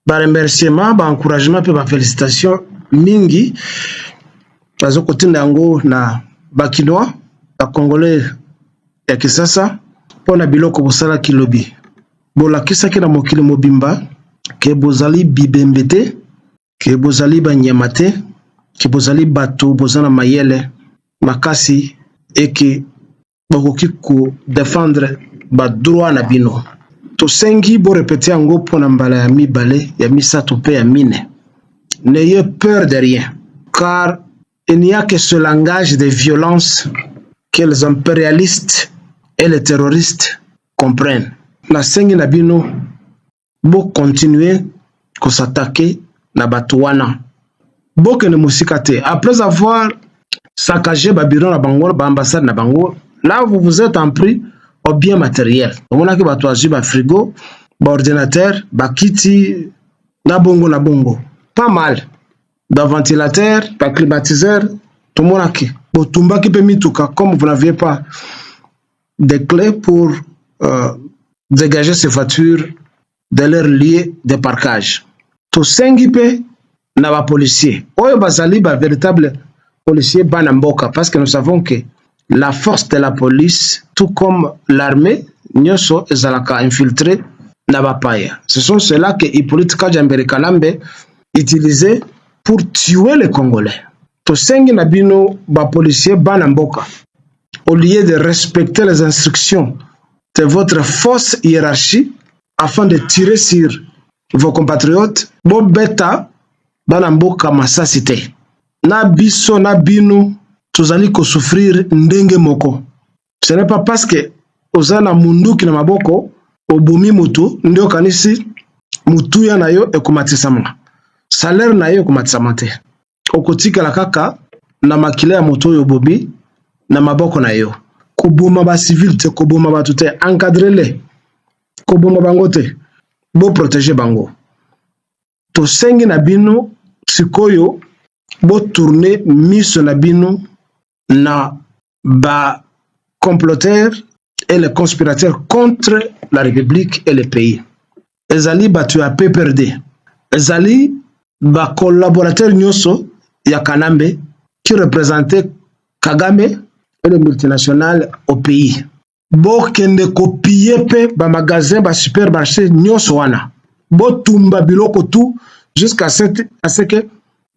ba remerciement, ba encouragement pe ba félicitations mingi bazo kotinda yango na bakinois ba congolais ya kisasa pona biloko bosala kilobi bolakisaki na mokili mobimba ke bozali bibembe te, ke bozali banyama te, ke bozali bato bozana mayele makasi et ke bakoki ko défendre ba droit na bino. Tosengi bo répéter yango pona mbala ya mibale ya misato pe ya mine. N'ayez peur de rien, car il n'y a que ce langage de violence que les impérialistes et les terroristes comprennent. La sengi na bino bo continuer ko s'attaquer na batouana. Bo ke ne musikate. Après avoir saccagé Babylon na bango, ba ambassade na bango, là vous vous êtes en pris au bien matériel. On a que ba toaji ba frigo, ba ordinateur, ba kiti na bongo. Pas mal. Ba ventilateur, ba climatiseur, tout le monde a qui. Bo tumba ki pe mituka, comme vous n'aviez pas de clés pour dégager ces voitures de leur lieu de parkage. To sengi pe na ba policier. Oyo bazali ba véritable policier banamboka, parce que nous savons que la force de la police, tout comme l'armée, nyoso ezalaka infiltré na ba paya. Ce sont ceux-là que Hippolyte Kajambere Kalambe utilisait pour tuer les Congolais. To sengi na bino ba policier banamboka. Au lieu de respecter les instructions de votre fausse hiérarchie afin de tirer sur vos compatriotes, bo beta banamboka masasi te. Na biso na bino tozali ko souffrir ndenge moko. Ce n'est pas parce que ozana munduki na maboko obumi mutu ndio kanisi mutu ya nayo ekomatisama. Salaire nayo ekomatisama te. Okotika la kaka na makile ya mutu yo bobi na maboko na yo. Koboma ba civil te, koboma ba tout encadrer koboma bango te. Bo protéger bango. To sengi na bino sikoyo bo tourner miso na bino na ba comploteurs et les conspirateurs contre la République et le pays. Ezali batu ya PPRD. Ezali ba collaborateurs nyoso ya Kanambe qui représentait Kagame et les multinationales au pays. Bo kende copier pe ba magasin ba supermarché nyoso wana. Bo tumba biloko tout jusqu'à ce que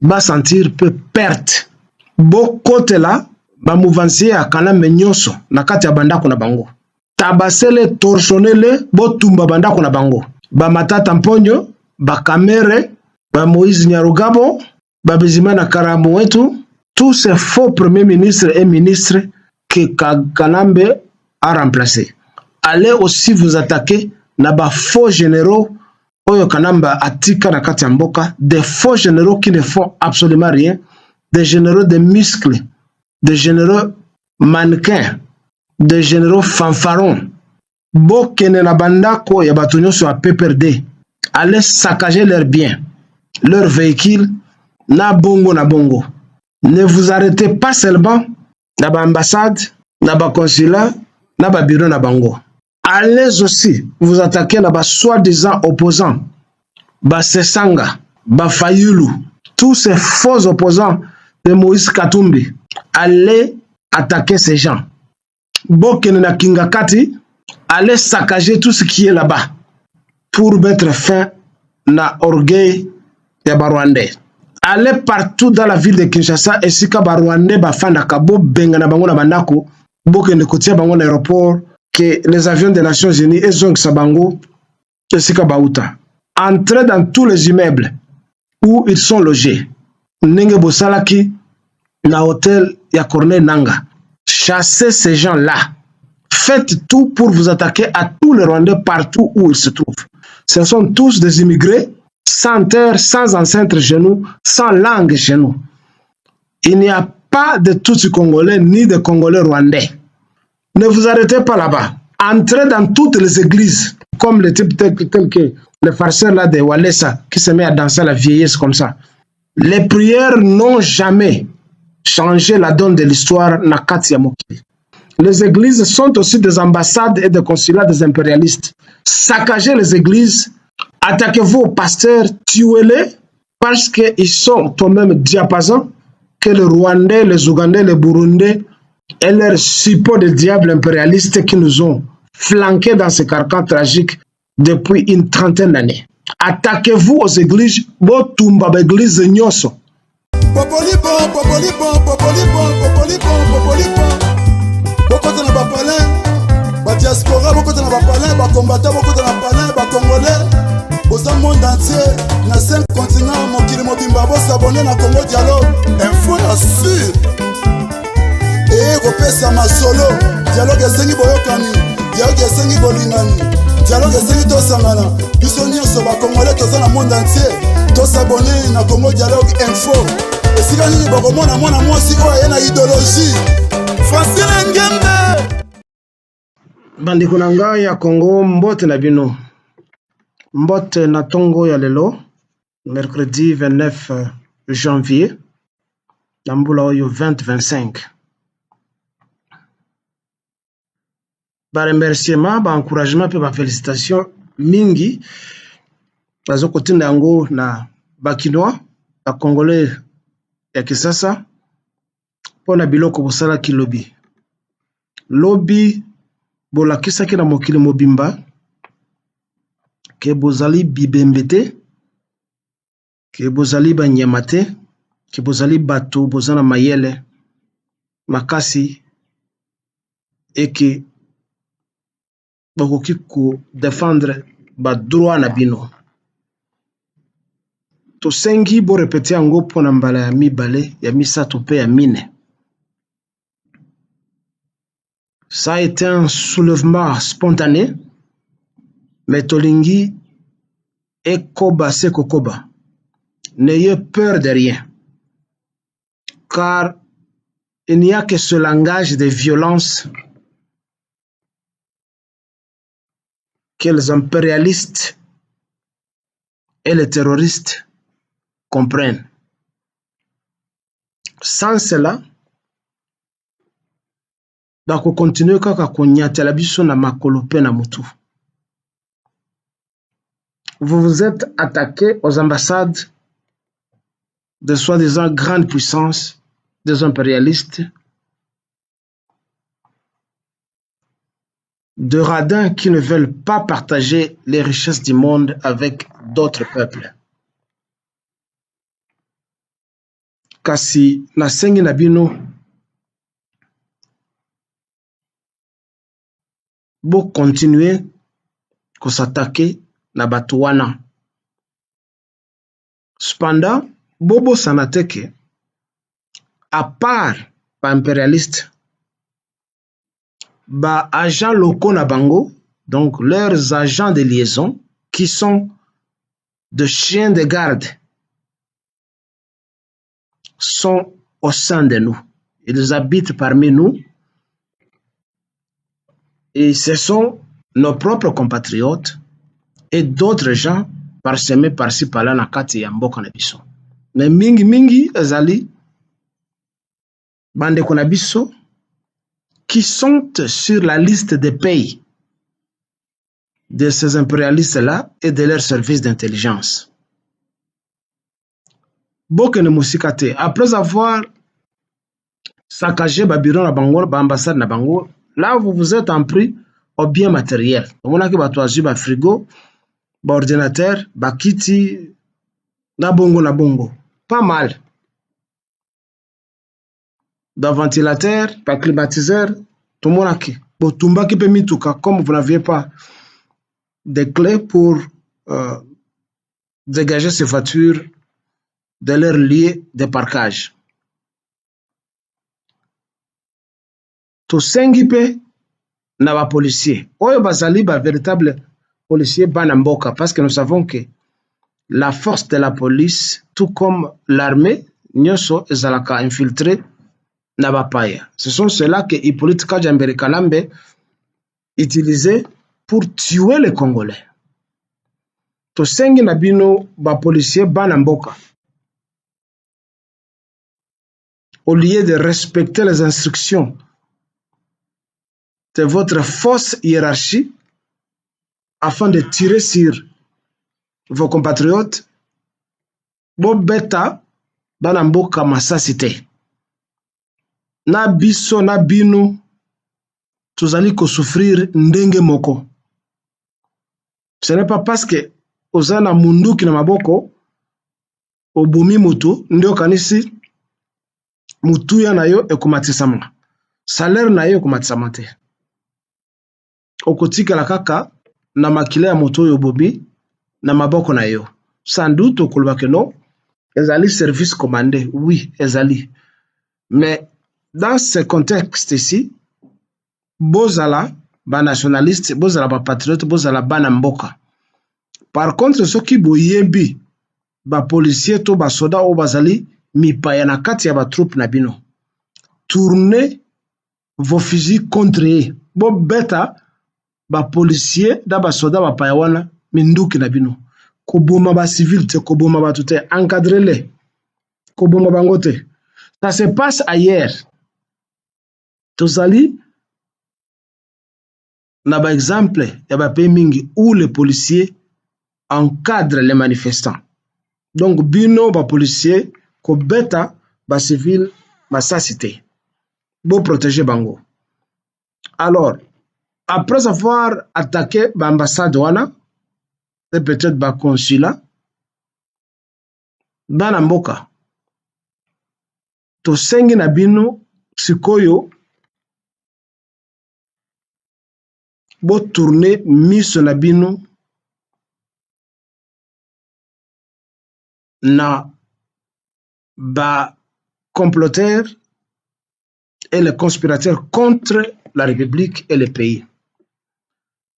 ba sentir peu perte. Bo kote la ba mouvancier ya Kanambe nyoso na kati ya bandako na bango. Tabasele torchonele bo tumba bandako na bango. Ba Matata Mponyo, ba Kamere, ba Moïse Nyarugabo, ba Bizimana Karamu wetu, tous ces faux premiers ministres et ministres que Kanambe a remplacés. Allez aussi vous attaquer na ba faux généraux oyo Kanamba atika na kati ya mboka, des faux généraux qui ne font absolument rien, des généraux de muscles, des généraux mannequins, des généraux fanfarons. Bokene na bandako ya bato nyonso ya PPRD. Allez saccager leurs biens, leurs véhicules, na bongo. Ne vous arrêtez pas seulement na ba ambassade, na ba consulat, na ba bureau na bango. Allez aussi vous attaquer na ba soi-disant opposants, ba Sesanga, ba Fayulu, tous ces faux opposants de Moïse Katumbi. Allez attaquer ces gens. Bokene na Kingakati, allez saccager tout ce qui est là-bas pour mettre fin na orgueil des Barwandais. Allez partout dans la ville de Kinshasa et si ka Barwandais ba fanda kabo benga na bango na bandako bokene kotia bango na aéroport que les avions des Nations Unies et zong sabango et si ka bauta. Entrez dans tous les immeubles où ils sont logés. Nenge bosalaki na hôtel ya Corneille Nanga. Chassez ces gens-là. Faites tout pour vous attaquer à tous les Rwandais partout où ils se trouvent. Ce sont tous des immigrés, sans terre, sans ancêtres chez nous, sans langue chez nous. Il n'y a pas de Tutsi Congolais ni de Congolais Rwandais. Ne vous arrêtez pas là-bas. Entrez dans toutes les églises, comme le type tel que le farceur là de Walesa qui se met à danser à la vieillesse comme ça. Les prières n'ont jamais changé la donne de l'histoire na kati ya mokili. Les églises sont aussi des ambassades et des consulats des impérialistes. Saccager les églises Attaquez-vous aux pasteurs, tuez-les parce qu'ils sont au même diapason que les Rwandais, les Ougandais, les Burundais et leurs suppôts de diables impérialistes qui nous ont flanqués dans ce carcan tragique depuis une trentaine d'années. Attaquez-vous aux églises, botumba église nyoso. Diaspora, beaucoup de palais, bas combattants, beaucoup de palais, bas congolais. Au monde entier, dans 5 continents, mon kili mobimba, vous s'abonner à Congo Dialogue. Info sûr. Et repère ma solo. Dialogue est sengi boyokani. Dialogue est sengi bolingani. Dialogue est sengi tosangana. Bisoni sur bas congolais, tous dans le monde entier. Tous s'abonner à Congo Dialogue Info. Et si vous avez moi si vous avez une idéologie. Francine Ngembe. Bandeko na ngai ya Congo, mbote na bino. Mbote na tongo ya lelo, mercredi 29 janvier, na mbula oyo 2025. Ba remerciement, ba encouragement pe ba félicitations mingi bazo kotinda yango na bakinois, ba congolais ya kisasa pona biloko bosala ki lobby. Lobby bolakisaki na mokili mobimba ke bozali bibembe te, ke bozali banyama te, ke bozali bato bozana mayele makasi eke bakoki ko défendre ba droit na bino. Tosengi bo répéter yango pona mbala ya mibale ya misato pe ya mine. Ça a été un soulèvement spontané, mais tolingi ekoba sekokoba. N'ayez peur de rien, car il n'y a que ce langage de violence que les impérialistes et les terroristes comprennent. Sans cela, bako continue kaka konyatela biso na makolo pe na mutu. Vous vous êtes attaqué aux ambassades de soi-disant grandes puissances, des impérialistes, de radins qui ne veulent pas partager les richesses du monde avec d'autres peuples. Kasi nasengi na bino bo continuer ko s'attaquer na batu wana. Cependant, bobo sanateke, à part ba impérialistes, ba agents locaux na bango, donc leurs agents de liaison, qui sont de chiens de garde, sont au sein de nous. Ils habitent parmi nous. Et ce sont nos propres compatriotes et d'autres gens parsemés par-ci par-là na kati ya mboka na biso. Mais mingi ezali bandeko na biso qui sont sur la liste des pays de ces impérialistes-là et de leurs services d'intelligence. Bokene musikate, après avoir saccagé Babylone na bango, ba ambassade na bango, là, vous vous êtes en pris au bien matériel. On a que ba frigo, ba ordinateur, ba kiti, na bongo. Pas mal. Ba ventilateur, ba climatiseur, tout le monde a qui. Bon, tumba qui peut mituka, comme vous n'aviez pas des clés pour dégager ces voitures de leur lieu de parkage. To sengipe na ba policier. Oyo bazali ba véritable policier banamboka, parce que nous savons que la force de la police, tout comme l'armée, nyoso ezalaka infiltré na ba paya. Ce sont ceux-là que Hippolyte Kajambere Kalambe utilisait pour tuer les Congolais. To sengi na bino ba policier banamboka. Au lieu de respecter les instructions de votre fausse hiérarchie afin de tirer sur vos compatriotes, bo beta bana mboka masasi te. Na biso na bino tozali ko souffrir ndenge moko. Ce n'est pas parce que oza na munduki na maboko obomi mutu ndio kanisi mutu ya na yo ekomatisama. Salaire na yo ekomatisama te. Okotikala kaka na makila ya moto oyo bobi na maboko na yo. Sans doute okoloba que non, ezali service commandé. Oui, ezali. Mais dans ce contexte ici, bozala ba nationaliste, bozala ba patriote, bozala bana mboka. Par contre, soki boyebi ba policier to ba soda o bazali mipaya na kati ya ba troupe na bino, tournez vos fusils contre eux. Bo beta ba policier da ba soda ba paya wana minduki na bino. Koboma ba civil te, koboma ba tout te, encadrez-les. Koboma bango te. Ça se passe ailleurs. Tozali na ba exemple ya ba pays mingi où les policiers encadrent les manifestants. Donc bino ba policier ko beta ba civil masasi te. Bo protéger bango. Alors après avoir attaqué ba ambassade wana et peut-être ba consulat, bana mboka tosengi na bino sikoyo bo tourner miso na bino na ba comploteurs et les conspirateurs contre la République et le pays.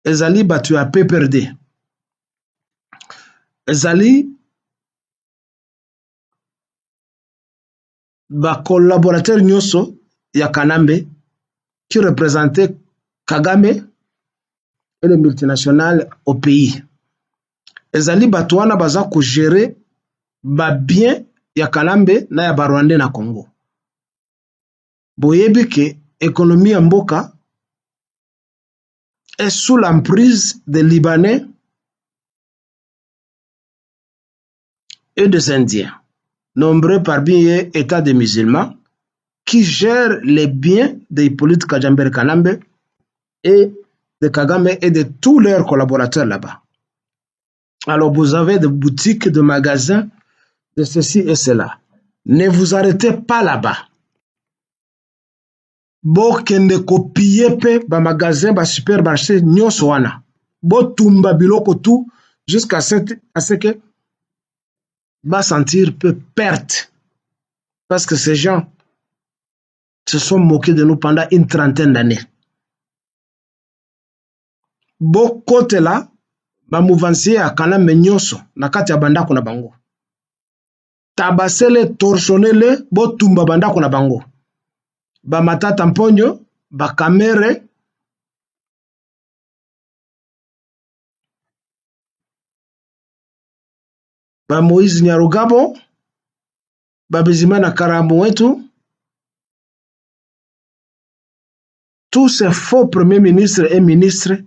Ezali batu a PPRD. Ezali ba collaborateur nyoso ya Kanambe qui représentait Kagame et les multinationales au pays. Ezali batu wana baza ko gérer ba bien ya Kanambe na ya Barwande na Congo. Boyebi ke économie ya mboka est sous l'emprise des Libanais et des Indiens, nombreux parmi eux États des musulmans, qui gèrent les biens de Hippolyte Kajamber Kanambe et de Kagame et de tous leurs collaborateurs là-bas. Alors vous avez des boutiques, des magasins, de ceci et cela. Ne vous arrêtez pas là-bas. Bo kende kopiye pe ba magasin ba supermarché nyonso wana. Bo tumba biloko tout jusqu'à ce que va sentir peu perte. Parce que ces gens se sont moqués de nous pendant une trentaine d'années. Bo kote la ba mouvancier a Kanambe nyonso na kati ya bandako na bango. Tabasele torchonele bo tumba bandako na bango. Ba Matata Mponyo, ba Kamere, ba Moïse Nyarugabo, ba Bizimana Karamu wetu, tous ces faux premiers ministres et ministres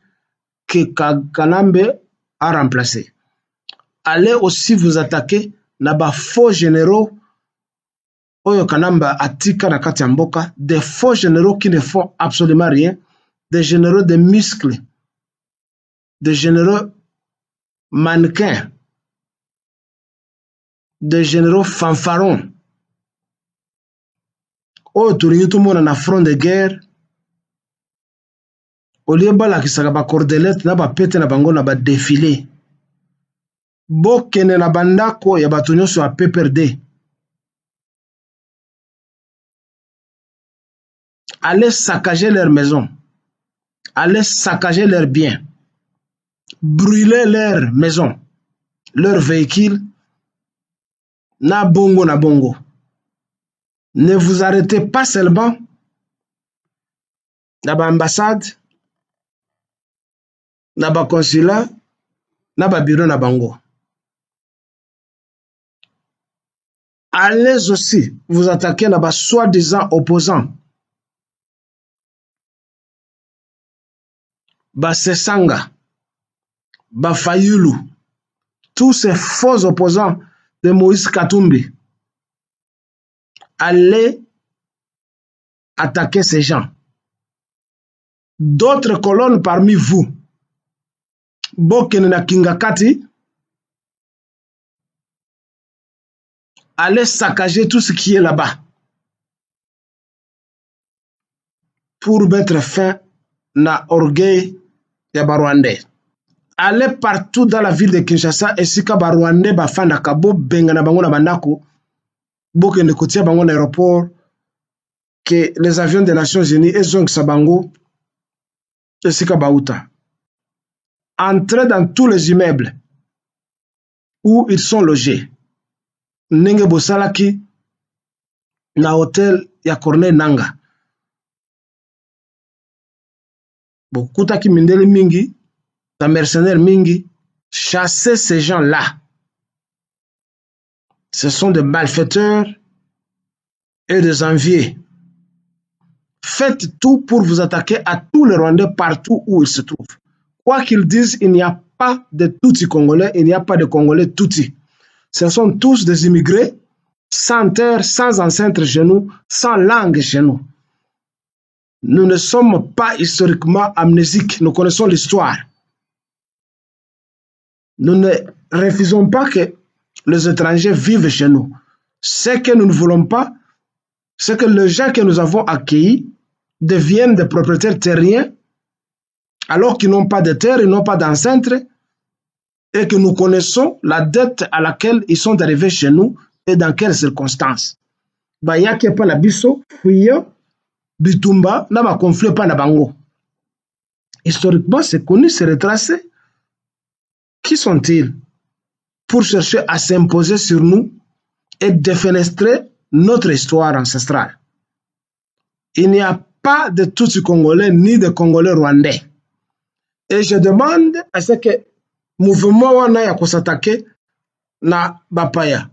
que Kanambe a remplacés. Allez aussi vous attaquer na ba faux généraux Oyo Kanamba atika na kati ya mboka, des faux généraux qui ne font absolument rien, des généraux de muscles, des généraux mannequins, des généraux fanfarons. Oyo tulingi tout le monde na front de guerre, au lieu bala kisaka ba cordelette na ba pete na bango na ba défilé. Bokene na bandako ya bato nyonso a PPRD. Allez saccager leurs maisons, allez saccager leurs biens, brûler leurs maisons, leurs véhicules, na bongo na bongo. Ne vous arrêtez pas seulement na ba ambassade, na ba consulat, na ba bureau na bango. Allez aussi vous attaquer na ba soi-disant opposants. Ba Sesanga, ba Fayulu, tous ces faux opposants de Moïse Katumbi allaient attaquer ces gens. D'autres colonnes parmi vous, Bokene na Kingakati, allaient saccager tout ce qui est là-bas pour mettre fin à l'orgueil de Barwandais. Allez partout dans la ville de Kinshasa et si Barwandais bafanda kabo bengana bango na bandako Bokene kotia bango na aéroport que les avions des Nations Unies et Zong Sabango et Sika Baouta entrent dans tous les immeubles où ils sont logés. Nenge Bosalaki na hôtel ya Corneille Nanga. Bokutaki mindele mingi, ta mercenaires mingi, chasser ces gens-là. Ce sont des malfaiteurs et des envieux. Faites tout pour vous attaquer à tous les Rwandais partout où ils se trouvent. Quoi qu'ils disent, il n'y a pas de Tutsi congolais, il n'y a pas de Congolais Tutsi. Ce sont tous des immigrés, sans terre, sans ancêtres chez nous, sans langue chez nous. Nous ne sommes pas historiquement amnésiques, nous connaissons l'histoire. Nous ne refusons pas que les étrangers vivent chez nous. Ce que nous ne voulons pas, c'est que les gens que nous avons accueillis deviennent des propriétaires terriens, alors qu'ils n'ont pas de terre, ils n'ont pas d'ancêtres, et que nous connaissons la dette à laquelle ils sont arrivés chez nous et dans quelles circonstances. Bayake pa la biso, fuyo, bitumba, na ba conflit pa na bango. Historiquement, c'est connu, c'est retracé. Qui sont-ils pour chercher à s'imposer sur nous et défenestrer notre histoire ancestrale? Il n'y a pas de Tutsi congolais ni de Congolais rwandais. Et je demande à ce que mouvement wana ya kosatake na bapaya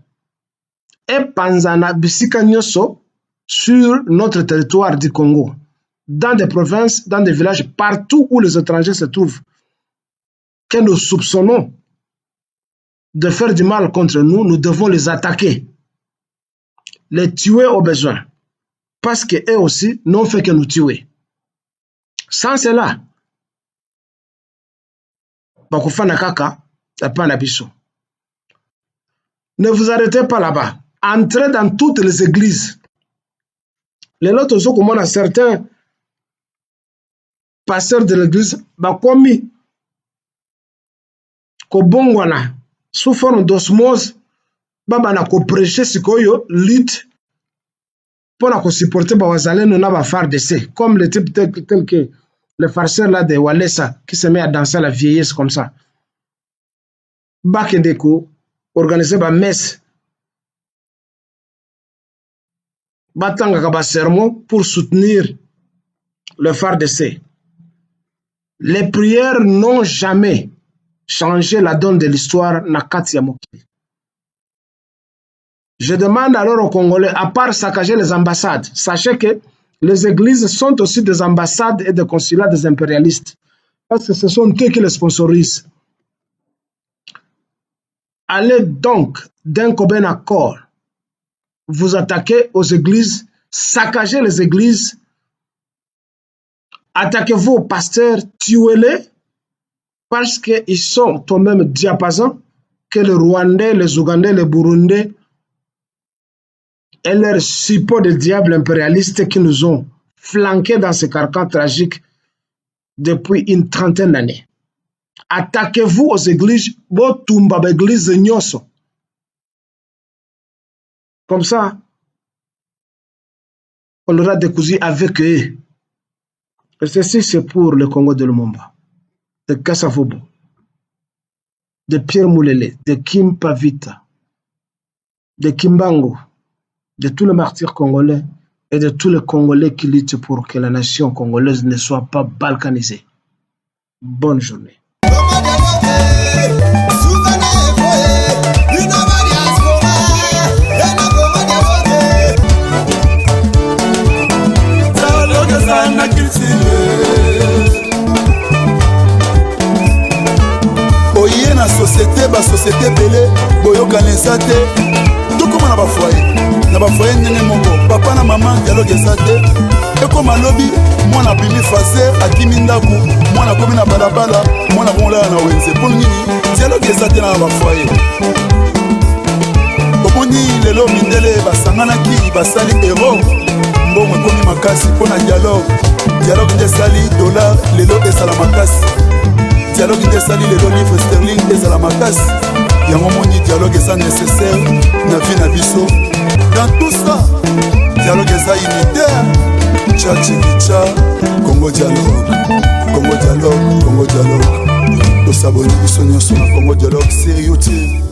et panzana bisika nyoso sur notre territoire du Congo, dans des provinces, dans des villages, partout où les étrangers se trouvent, que nous soupçonnons de faire du mal contre nous, nous devons les attaquer, les tuer au besoin, parce qu'eux aussi n'ont fait que nous tuer. Sans cela, ne vous arrêtez pas là-bas. Entrez dans toutes les églises. Les autres sont comme on a certains pasteurs de l'église, bakomi kobongwana sous forme d'osmose, babana ko prêcher sikoyo lit pour la supporter bawazaleno na ba FARDC, comme le type tel que le farceur là de Walesa qui se met à danser la vieillesse comme ça. Bakendeko organiser ba messe batanga ka ba sermon pour soutenir le FARDC. Les prières n'ont jamais changé la donne de l'histoire na kati ya mokili. Je demande alors aux Congolais, à part saccager les ambassades, sachez que les églises sont aussi des ambassades et des consulats des impérialistes. Parce que ce sont eux qui les sponsorisent. Allez donc d'un commun accord vous attaquer aux églises, saccager les églises, attaquez-vous aux pasteurs, tuez-les, parce qu'ils sont au même diapason que les Rwandais, les Ougandais, les Burundais et leurs suppôts de diables impérialistes qui nous ont flanqués dans ce carcan tragique depuis une trentaine d'années. Attaquez-vous aux églises, botumba église nyoso. Comme ça, on aura décousu avec eux. Et ceci, c'est pour le Congo de Lumumba, de Kassavobo, de Pierre Moulele, de Kim Pavita, de Kimbango, de tous les martyrs congolais et de tous les Congolais qui luttent pour que la nation congolaise ne soit pas balkanisée. Bonne journée. Oye na société eza te tokóma na bafoye ndenge moko papa na mama dialogue eza te ekóma lobi mwana abimi faser akimi ndako mwana akomi na balabala mwana komolala na wenze mpo nini dialogue eza te na bafoye omoni lelo mindele basanganaki basali ero mbongo ekomi makasi mpo na dialogue nde esali dollar lelo ezala makasi dialogue nde esali lelo livre sterling ezala makasi yango moni dialogue eza nécessaire na vie na biso dans tout ça dialogue eza unitaire tchachikicha Congo dialogue Congo dialogue Congo dialogue tosaboni biso nyonso na Congo dialogue sérieux te